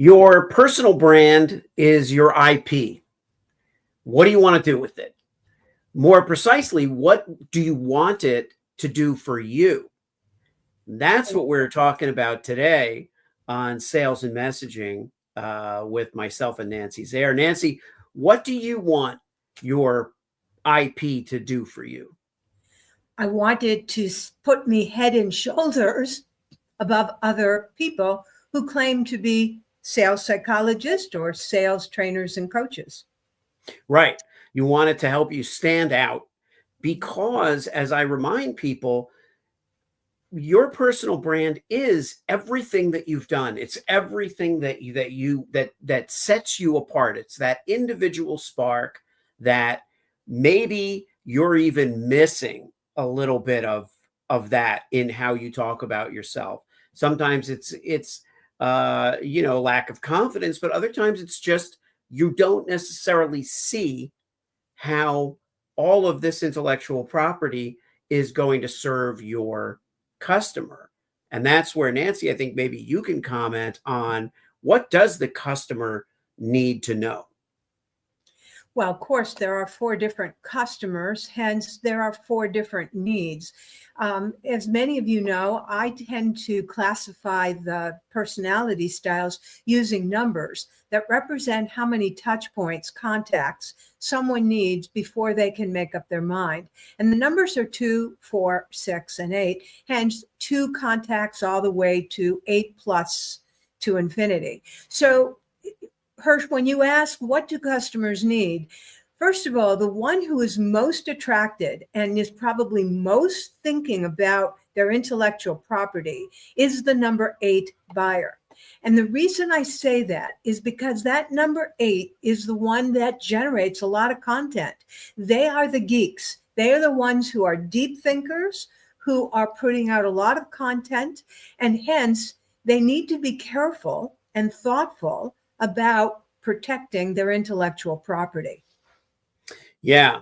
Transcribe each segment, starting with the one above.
Your personal brand is your IP. What do you want to do with it? More precisely, what do you want it to do for you? That's what we're talking about today on Sales and Messaging with myself and Nancy Zaire. Nancy, what do you want your IP to do for you? I wanted to put me head and shoulders above other people who claim to be sales psychologists or sales trainers and coaches. Right. You want it to help you stand out because, as I remind people, your personal brand is everything that you've done. It's everything that sets you apart. It's that individual spark that maybe you're even missing a little bit of that in how you talk about yourself. Sometimes it's lack of confidence, but other times it's just you don't necessarily see how all of this intellectual property is going to serve your customer. And that's where, Nancy, I think maybe you can comment on what does the customer need to know? Well, of course, there are 4 different customers, hence there are 4 different needs. As many of you know, I tend to classify the personality styles using numbers that represent how many touch points, contacts someone needs before they can make up their mind. And the numbers are 2, 4, 6, and 8, hence 2 contacts all the way to 8 plus to infinity. So Hirsch, when you ask what do customers need, first of all, the one who is most attracted and is probably most thinking about their intellectual property is the number 8 buyer. And the reason I say that is because that number 8 is the one that generates a lot of content. They are the geeks. They are the ones who are deep thinkers, who are putting out a lot of content, and hence they need to be careful and thoughtful about protecting their intellectual property. Yeah.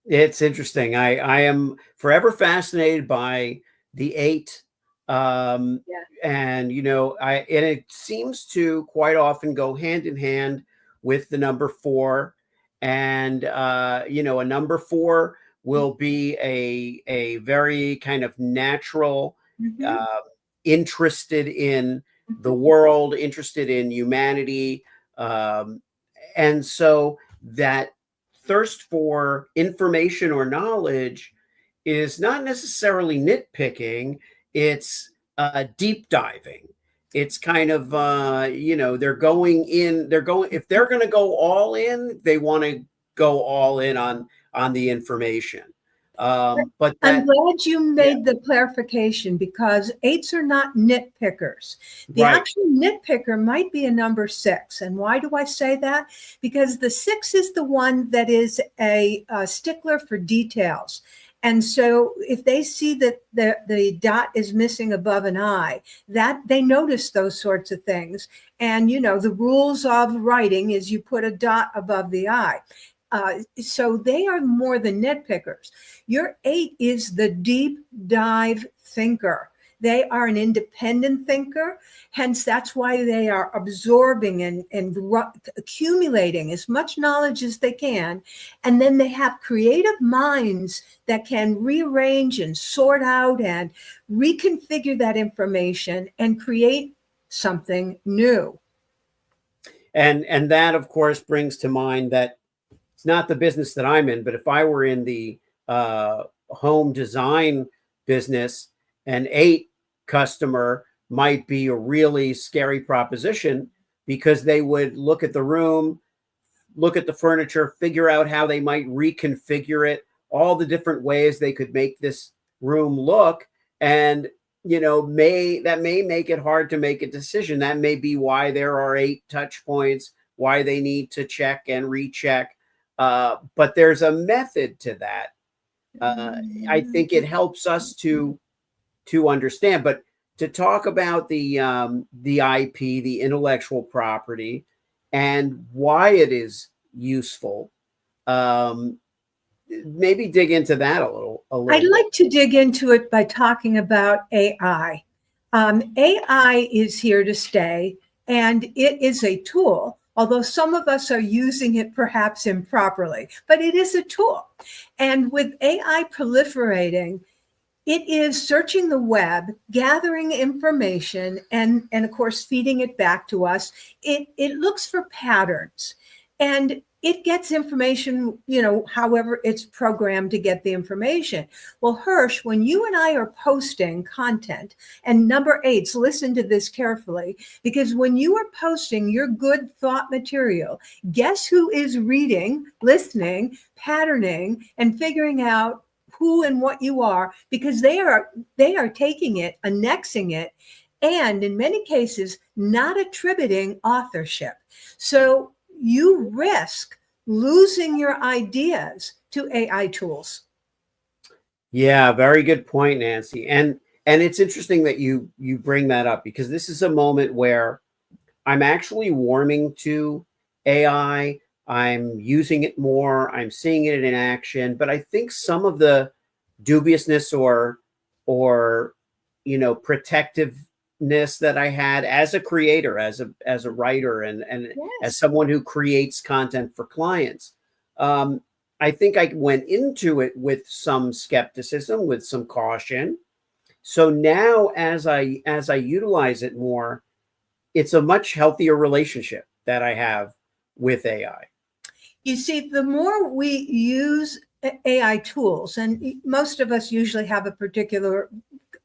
It's interesting. I am forever fascinated by the 8. And and it seems to quite often go hand in hand with the number 4. And a number 4 will be a very kind of natural, interested in the world, interested in humanity. And so that thirst for information or knowledge is not necessarily nitpicking. It's deep diving. It's kind of, they're going in, if they're going to go all in, they want to go all in on the information. But I'm glad you made the clarification, because 8s are not nitpickers. The actual nitpicker might be a number 6. And why do I say that? Because the 6 is the one that is a stickler for details. And so if they see that the dot is missing above an I, that they notice those sorts of things. And, the rules of writing is you put a dot above the I. So they are more the nitpickers. Your 8 is the deep dive thinker. They are an independent thinker. Hence, that's why they are absorbing and accumulating as much knowledge as they can. And then they have creative minds that can rearrange and sort out and reconfigure that information and create something new. And that, of course, brings to mind that it's not the business that I'm in, but if I were in the home design business, an 8 customer might be a really scary proposition, because they would look at the room, look at the furniture, figure out how they might reconfigure it, all the different ways they could make this room look. And, that may make it hard to make a decision. That may be why there are 8 touch points, why they need to check and recheck. But there's a method to that. I think it helps us to understand, but to talk about the IP, the intellectual property, and why it is useful. Maybe dig into that a little. I'd like to dig into it by talking about AI. AI is here to stay. and it is a tool, although some of us are using it perhaps improperly, but it is a tool. And with AI proliferating, it is searching the web, gathering information, and of course, feeding it back to us. It looks for patterns, and it gets information, however it's programmed to get the information. Well, Hirsch, when you and I are posting content, and number 8, listen to this carefully, because when you are posting your good thought material, guess who is reading, listening, patterning, and figuring out who and what you are, because they are taking it, annexing it, and in many cases not attributing authorship. So you risk losing your ideas to AI tools. Yeah, very good point, Nancy. And it's interesting that you bring that up, because this is a moment where I'm actually warming to AI. I'm using it more. I'm seeing it in action. But I think some of the dubiousness or protectiveness that I had as a creator, as a writer, and Yes. as someone who creates content for clients, I think I went into it with some skepticism, with some caution. So now, as I utilize it more, it's a much healthier relationship that I have with AI. You see, the more we use AI tools, and most of us usually have a particular,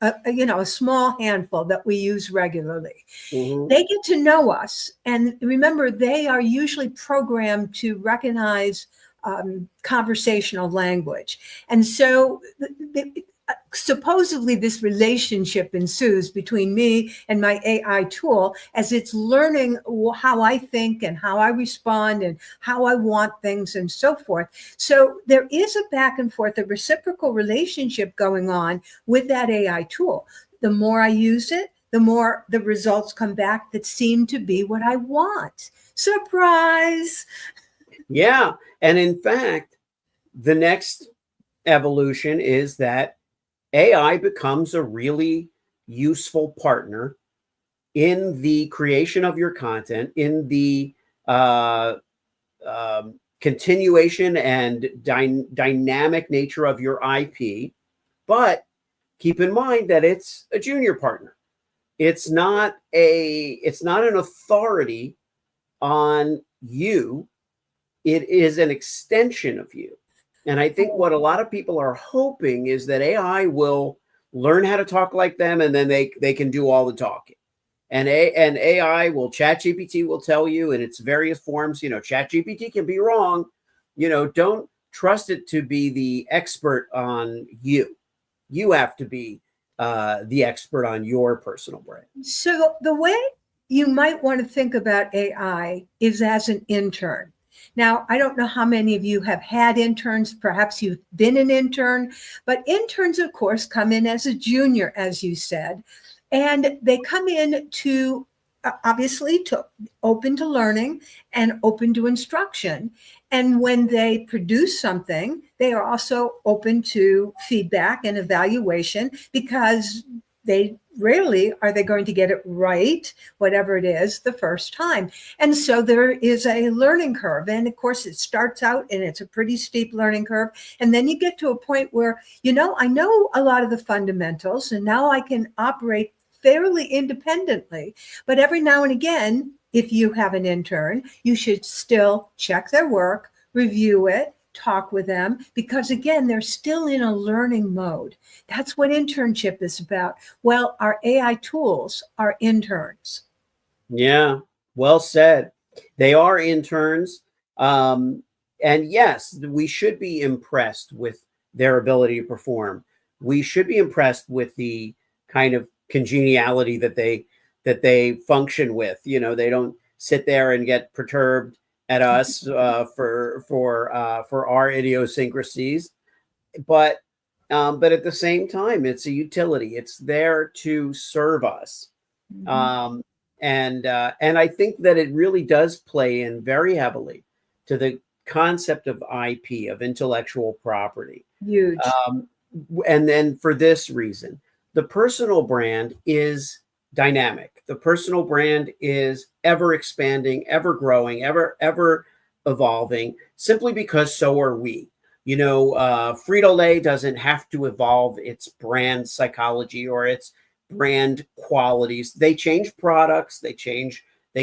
a small handful that we use regularly, they get to know us. And remember, they are usually programmed to recognize conversational language. And so supposedly this relationship ensues between me and my AI tool as it's learning how I think and how I respond and how I want things and so forth. So there is a back and forth, a reciprocal relationship going on with that AI tool. The more I use it, the more the results come back that seem to be what I want. Surprise! Yeah. And in fact, the next evolution is that AI becomes a really useful partner in the creation of your content, in the continuation and dynamic nature of your IP. But keep in mind that it's a junior partner. It's not an authority on you. It is an extension of you. And I think what a lot of people are hoping is that AI will learn how to talk like them, and then they can do all the talking. And AI will, ChatGPT will tell you in its various forms, ChatGPT can be wrong. Don't trust it to be the expert on you. You have to be the expert on your personal brand. So the way you might want to think about AI is as an intern. Now, I don't know how many of you have had interns. Perhaps you've been an intern, but interns, of course, come in as a junior, as you said, and they come in to obviously to open to learning and open to instruction. And when they produce something, they are also open to feedback and evaluation, because they rarely are they going to get it right, whatever it is, the first time. And so there is a learning curve. And of course, it starts out and it's a pretty steep learning curve. And then you get to a point where, I know a lot of the fundamentals, and now I can operate fairly independently. But every now and again, if you have an intern, you should still check their work, review it, talk with them, because again, they're still in a learning mode. That's what internship is about. Well, our AI tools are interns. Yeah, well said. They are interns. And yes, we should be impressed with their ability to perform. We should be impressed with the kind of congeniality that they function with. They don't sit there and get perturbed at us for our idiosyncrasies, but at the same time, it's a utility. It's there to serve us, and I think that it really does play in very heavily to the concept of IP, of intellectual property. Huge. And then for this reason, the personal brand is dynamic. The personal brand is ever expanding, ever growing, ever evolving, simply because so are we. You know, Frito-Lay doesn't have to evolve its brand psychology or its brand qualities. They change products, they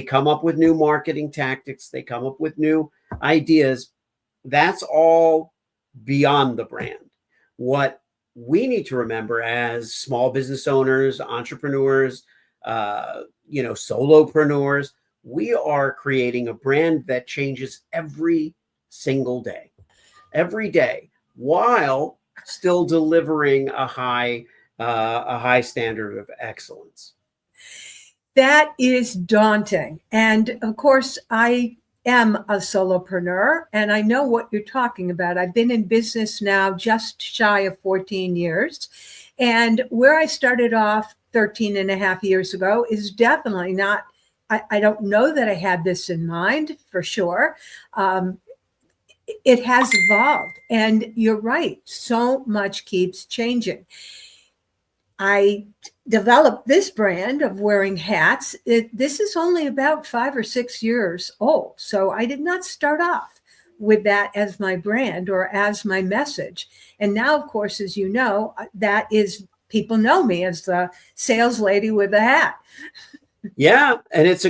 come up with new marketing tactics, they come up with new ideas. That's all beyond the brand. What we need to remember as small business owners, entrepreneurs, solopreneurs, we are creating a brand that changes single every day, while still delivering a high standard of excellence. That is daunting. And of course, I am a solopreneur and I know what you're talking about. I've been in business now just shy of 14 years. And where I started off 13 and a half years ago is definitely not, I don't know that I had this in mind for sure. It has evolved. And you're right, so much keeps changing. I developed this brand of wearing hats. This is only about 5 or 6 years old. So I did not start off with that as my brand or as my message. And now, of course, as you know, that is, people know me as the sales lady with a hat. Yeah. And it's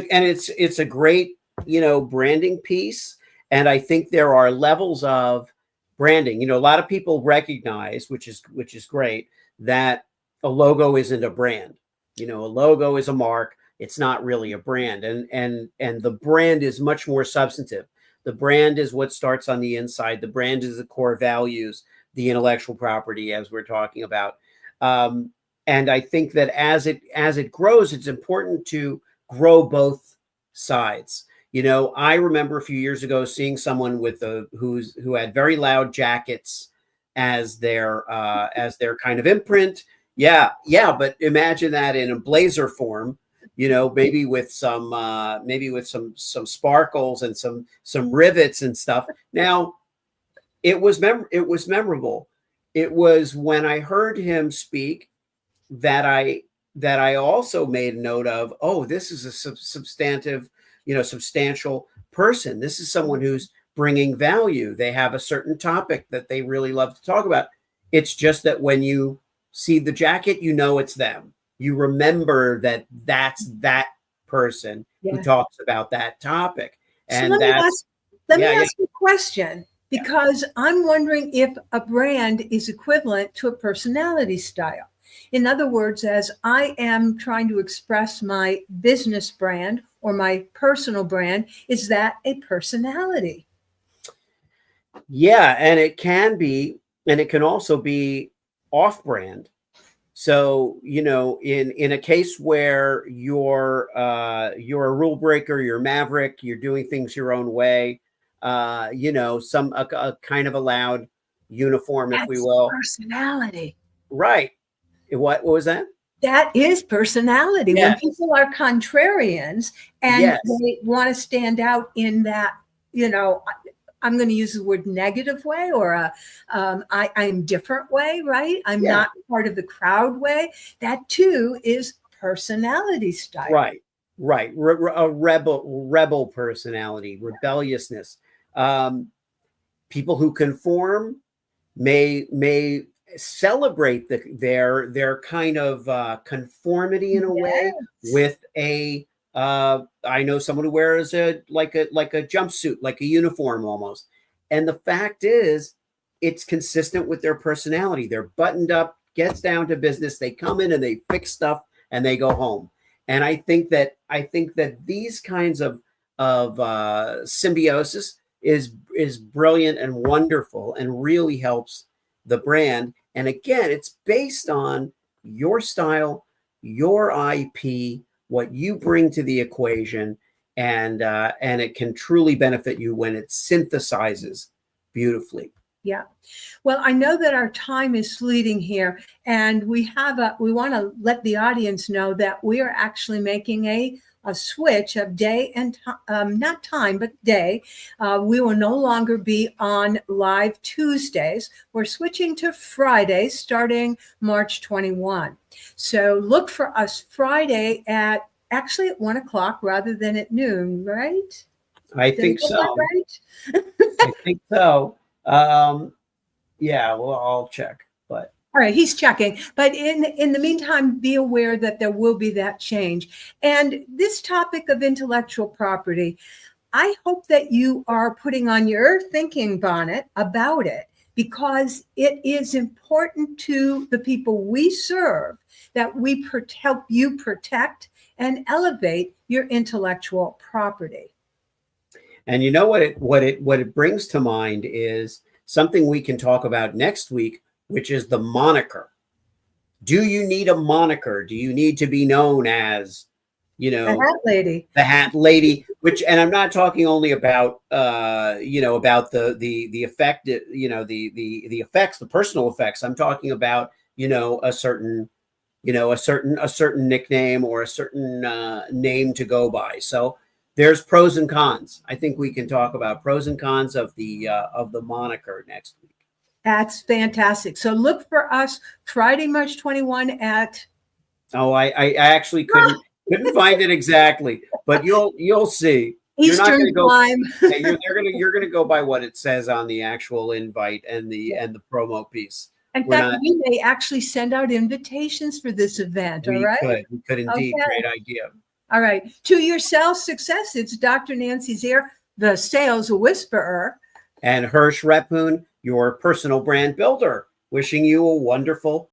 a great, branding piece. And I think there are levels of branding. A lot of people recognize, which is great, that a logo isn't a brand. A logo is a mark. It's not really a brand. And the brand is much more substantive. The brand is what starts on the inside. The brand is the core values, the intellectual property, as we're talking about. And I think that as it grows, it's important to grow both sides. I remember a few years ago seeing someone who had very loud jackets as their kind of imprint. Yeah. But imagine that in a blazer form, maybe with some sparkles and some rivets and stuff. Now, it was memorable. It was when I heard him speak that I also made note of, oh, this is a substantial person. This is someone who's bringing value. They have a certain topic that they really love to talk about. It's just that when you see the jacket, it's them. You remember that that's that person who talks about that topic. And so let me ask you a question, because I'm wondering if a brand is equivalent to a personality style. In other words, as I am trying to express my business brand or my personal brand, is that a personality? Yeah, and it can be, and it can also be off-brand. So, in a case where you're a rule breaker, you're maverick, you're doing things your own way, a kind of a loud uniform, if we will. Personality. Right. What was that? That is personality. Yes. When people are contrarians and they want to stand out in that, I'm going to use the word negative way, or I'm different way, right? I'm not part of the crowd way. That too is personality style. Right. A rebel personality, rebelliousness. People who conform may celebrate their kind of conformity in a way with a I know someone who wears like a jumpsuit, like a uniform almost. And the fact is, it's consistent with their personality. They're buttoned up, gets down to business. They come in and they fix stuff and they go home. And I think that these kinds of symbiosis is brilliant and wonderful and really helps the brand. And again, it's based on your style, your IP, what you bring to the equation, and it can truly benefit you when it synthesizes beautifully. Yeah. Well, I know that our time is fleeting here, and we want to let the audience know that we are actually making a switch of day and not time, but day. We will no longer be on live Tuesdays. We're switching to Fridays starting March 21. So look for us Friday at 1 o'clock rather than at noon, right? I Did I think get that so. right? I think so. Yeah, well, I'll check. But All right, he's checking. But in the meantime, be aware that there will be that change. And this topic of intellectual property, I hope that you are putting on your thinking bonnet about it, because it is important to the people we serve that we help you protect and elevate your intellectual property. and you know what it brings to mind is something we can talk about next week, which is the moniker. Do you need a moniker? Do you need to be known as, you The know, hat lady. the hat lady? Which, and I'm not talking only about about the effect, the effects, the personal effects. I'm talking about, a certain a certain nickname or a certain name to go by. So there's pros and cons. I think we can talk about pros and cons of the moniker next week. That's fantastic. So look for us Friday, March 21 at. Oh, I actually couldn't find it exactly, but you'll see. You're not going to Eastern go. time. Yeah, you're gonna go by what it says on the actual invite and the promo piece. In We're fact, not. we may actually send out invitations for this event. All We right. could indeed. Okay. Great idea. All right. To your sales success, it's Dr. Nancy Zier, the sales whisperer. And Hirsch Repoon, your personal brand builder, wishing you a wonderful